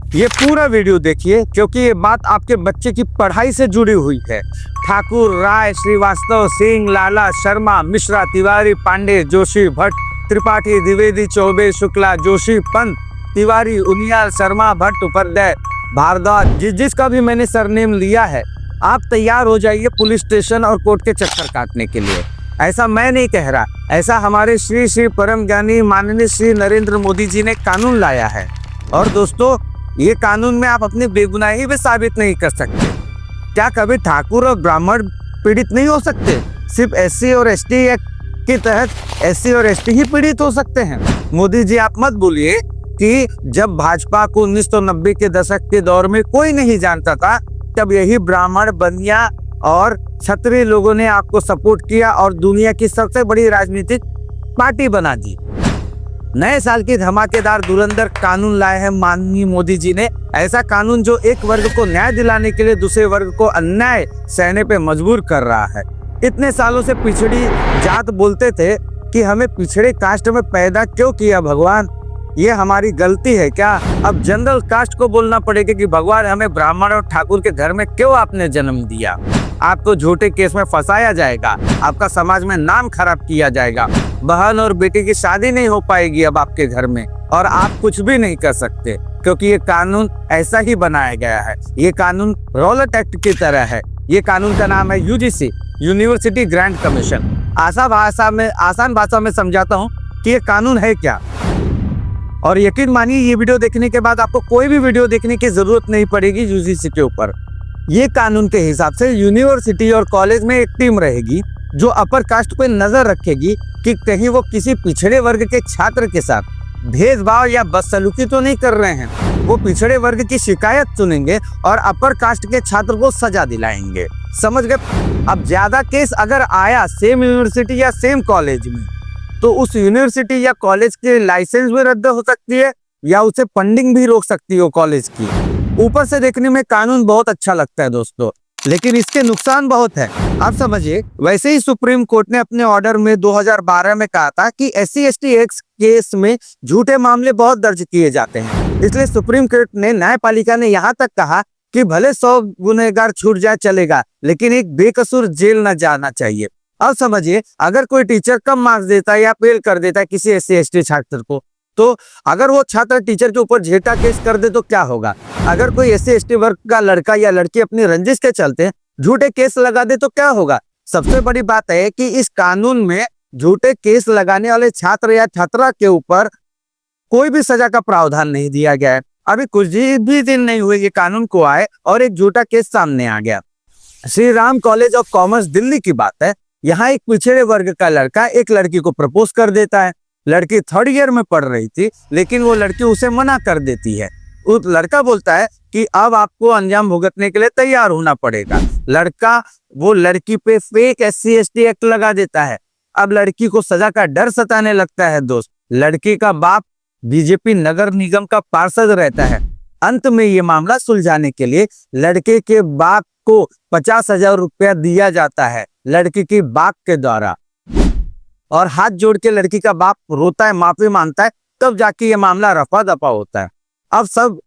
ये पूरा वीडियो देखिए क्योंकि ये बात आपके बच्चे की पढ़ाई से जुड़ी हुई है। ठाकुर, राय, श्रीवास्तव, सिंह, लाला, शर्मा, मिश्रा, तिवारी, पांडे, जोशी, भट्ट, त्रिपाठी, द्विवेदी, चौबे, शुक्ला, जोशी, पंत, तिवारी, उनियाल, शर्मा, भट्ट, उपाध्याय, भारद्वाज, जिसका भी मैंने सरनेम लिया है, आप तैयार हो जाइए पुलिस स्टेशन और कोर्ट के चक्कर काटने के लिए। ऐसा मैं नहीं कह रहा, ऐसा हमारे श्री श्री परम ज्ञानी माननीय श्री नरेंद्र मोदी जी ने कानून लाया है। और दोस्तों, ये कानून में आप अपनी बेगुनाही भी साबित नहीं कर सकते। क्या कभी ठाकुर और ब्राह्मण पीड़ित नहीं हो सकते? सिर्फ SC और ST एक्ट के तहत SC और ST ही पीड़ित हो सकते हैं। मोदी जी, आप मत बोलिए कि जब भाजपा को 1990 के दशक के दौर में कोई नहीं जानता था, तब यही ब्राह्मण, बनिया और क्षत्रिय लोगों ने आपको सपोर्ट किया और दुनिया की सबसे बड़ी राजनीतिक पार्टी बना दी। नए साल की धमाकेदार धुरंधर कानून लाए हैं माननीय मोदी जी ने। ऐसा कानून जो एक वर्ग को न्याय दिलाने के लिए दूसरे वर्ग को अन्याय सहने पे मजबूर कर रहा है। इतने सालों से पिछड़ी जात बोलते थे कि हमें पिछड़े कास्ट में पैदा क्यों किया भगवान, ये हमारी गलती है क्या? अब जनरल कास्ट को बोलना पड़ेगा कि भगवान हमें ब्राह्मण और ठाकुर के घर में क्यों आपने जन्म दिया। आपको झूठे केस में फंसाया जाएगा, आपका समाज में नाम खराब किया जाएगा, बहन और बेटी की शादी नहीं हो पाएगी अब आपके घर में, और आप कुछ भी नहीं कर सकते क्योंकि ये कानून ऐसा ही बनाया गया है। ये कानून रॉलेट एक्ट की तरह है। ये कानून का नाम है UGC, यूनिवर्सिटी ग्रांट कमीशन। आसान भाषा में समझाता हूँ कि ये कानून है क्या। और यकीन मानिए, ये वीडियो देखने के बाद आपको कोई भी वीडियो देखने की जरूरत नहीं पड़ेगी UGC के ऊपर। ये कानून के हिसाब से यूनिवर्सिटी और कॉलेज में एक टीम रहेगी जो अपर कास्ट पे नजर रखेगी कि कहीं वो किसी पिछड़े वर्ग के छात्र के साथ भेदभाव या बदसलूकी तो नहीं कर रहे हैं। वो पिछड़े वर्ग की शिकायत सुनेंगे और अपर कास्ट के छात्र को सजा दिलाएंगे। समझ गए? अब ज्यादा केस अगर आया सेम यूनिवर्सिटी या सेम कॉलेज में, तो उस यूनिवर्सिटी या कॉलेज के लाइसेंस भी रद्द हो सकती है या उसे फंडिंग भी रोक सकती है कॉलेज की। ऊपर से देखने में कानून बहुत अच्छा लगता है दोस्तों, लेकिन इसके नुकसान बहुत है। आप समझिए, वैसे ही सुप्रीम कोर्ट ने अपने ऑर्डर में 2012 में कहा था कि SC ST एक्ट केस में झूठे मामले बहुत दर्ज किए जाते हैं। इसलिए सुप्रीम कोर्ट ने, न्यायपालिका ने यहाँ तक कहा कि भले 100 गुनहगार छूट जाए चलेगा, लेकिन एक बेकसूर जेल न जाना चाहिए। अब समझिए, अगर कोई टीचर कम मार्क्स देता है या फेल कर देता है किसी SC ST छात्र को, तो अगर वो छात्र टीचर के ऊपर झूठा केस कर दे तो क्या होगा? अगर कोई SC ST वर्ग का लड़का या लड़की अपनी रंजिश के चलते झूठे केस लगा दे तो क्या होगा? सबसे बड़ी बात है कि इस कानून में झूठे केस लगाने वाले छात्र या छात्रा के ऊपर कोई भी सजा का प्रावधान नहीं दिया गया है। अभी कुछ भी दिन नहीं हुए ये कानून को आए और एक झूठा केस सामने आ गया। Shri Ram college of commerce Delhi की बात है। यहाँ एक पिछड़े वर्ग का लड़का एक लड़की को प्रपोज कर देता है। लड़की 3rd ईयर में पढ़ रही थी, लेकिन वो लड़की उसे मना कर देती है। उस लड़का बोलता है कि अब आपको अंजाम भुगतने के लिए तैयार होना पड़ेगा। लड़का वो लड़की पे फेक SC ST एक्ट लगा देता है। अब लड़की को सजा का डर सताने लगता है दोस्त। लड़की का बाप BJP नगर निगम का पार्षद रहता है। अंत में ये मामला सुलझाने के लिए लड़के के बाप को 50,000 रुपया दिया जाता है लड़की की बाप के द्वारा, और हाथ जोड़ के लड़की का बाप रोता है, माफी मांगता है, तब जाके ये मामला रफा दफा होता है। अब सब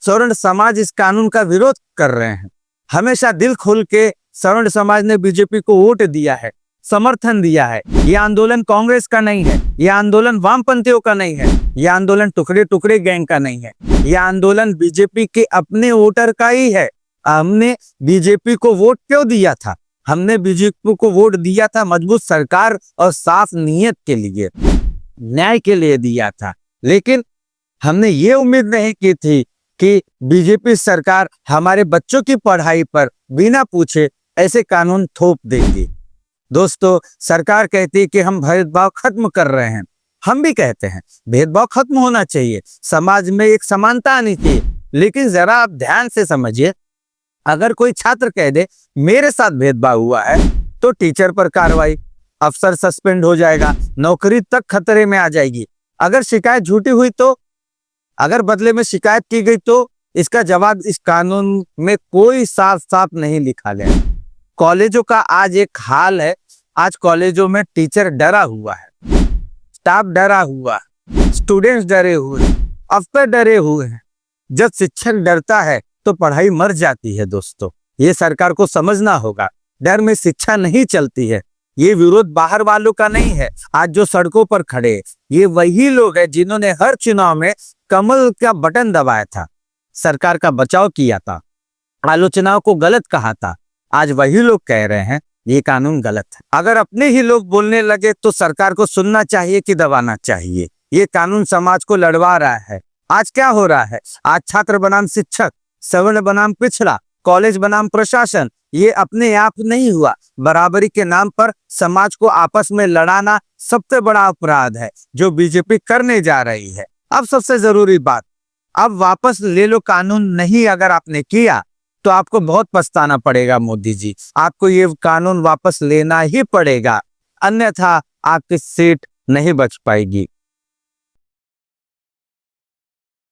सवर्ण समाज इस कानून का विरोध कर रहे हैं। हमेशा दिल खोल के सवर्ण समाज ने BJP को वोट दिया है, समर्थन दिया है। ये आंदोलन कांग्रेस का नहीं है, ये आंदोलन वामपंथियों का नहीं है, ये आंदोलन टुकड़े टुकड़े गैंग का नहीं है, ये आंदोलन BJP के अपने वोटर का ही है। हमने BJP को वोट क्यों दिया था? हमने BJP को वोट दिया था मजबूत सरकार और साफ नीयत के लिए, न्याय के लिए दिया था। लेकिन हमने ये उम्मीद नहीं की थी कि BJP सरकार हमारे बच्चों की पढ़ाई पर बिना पूछे ऐसे कानून थोप देगी। दोस्तों, सरकार कहती है कि हम भेदभाव खत्म कर रहे हैं। हम भी कहते हैं भेदभाव खत्म होना चाहिए, समाज में एक समानता आनी चाहिए। लेकिन जरा आप ध्यान से समझिए, अगर कोई छात्र कह दे मेरे साथ भेदभाव हुआ है, तो टीचर पर कार्रवाई, अफसर सस्पेंड हो जाएगा, नौकरी तक खतरे में आ जाएगी। अगर शिकायत झूठी हुई तो, अगर बदले में शिकायत की गई तो इसका जवाब इस कानून में कोई साफ साफ नहीं लिखा गया। कॉलेजों का आज एक हाल है। आज कॉलेजों में टीचर डरा हुआ है, स्टाफ डरा हुआ, स्टूडेंट्स डरे हुए, अफसर डरे हुए हैं। जब शिक्षक डरता है तो पढ़ाई मर जाती है दोस्तों। ये सरकार को समझना होगा। डर में शिक्षा नहीं चलती है। ये विरोध बाहर वालों का नहीं है। आज जो सड़कों पर खड़े ये वही लोग हैं जिन्होंने हर चुनाव में कमल का बटन दबाया था, सरकार का बचाव किया था, आलोचनाओं को गलत कहा था। आज वही लोग कह रहे हैं ये कानून गलत है। अगर अपने ही लोग बोलने लगे तो सरकार को सुनना चाहिए कि दबाना चाहिए। ये कानून समाज को लड़वा रहा है। आज क्या हो रहा है? आज छात्र बनाम शिक्षक, सवर्ण बनाम पिछड़ा, कॉलेज बनाम प्रशासन, ये अपने आप नहीं हुआ। बराबरी के नाम पर समाज को आपस में लड़ाना सबसे बड़ा अपराध है जो बीजेपी करने जा रही है। अब सबसे जरूरी बात, अब वापस ले लो कानून। नहीं अगर आपने किया तो आपको बहुत पछताना पड़ेगा मोदी जी। आपको ये कानून वापस लेना ही पड़ेगा, अन्यथा आपकी सीट नहीं बच पाएगी।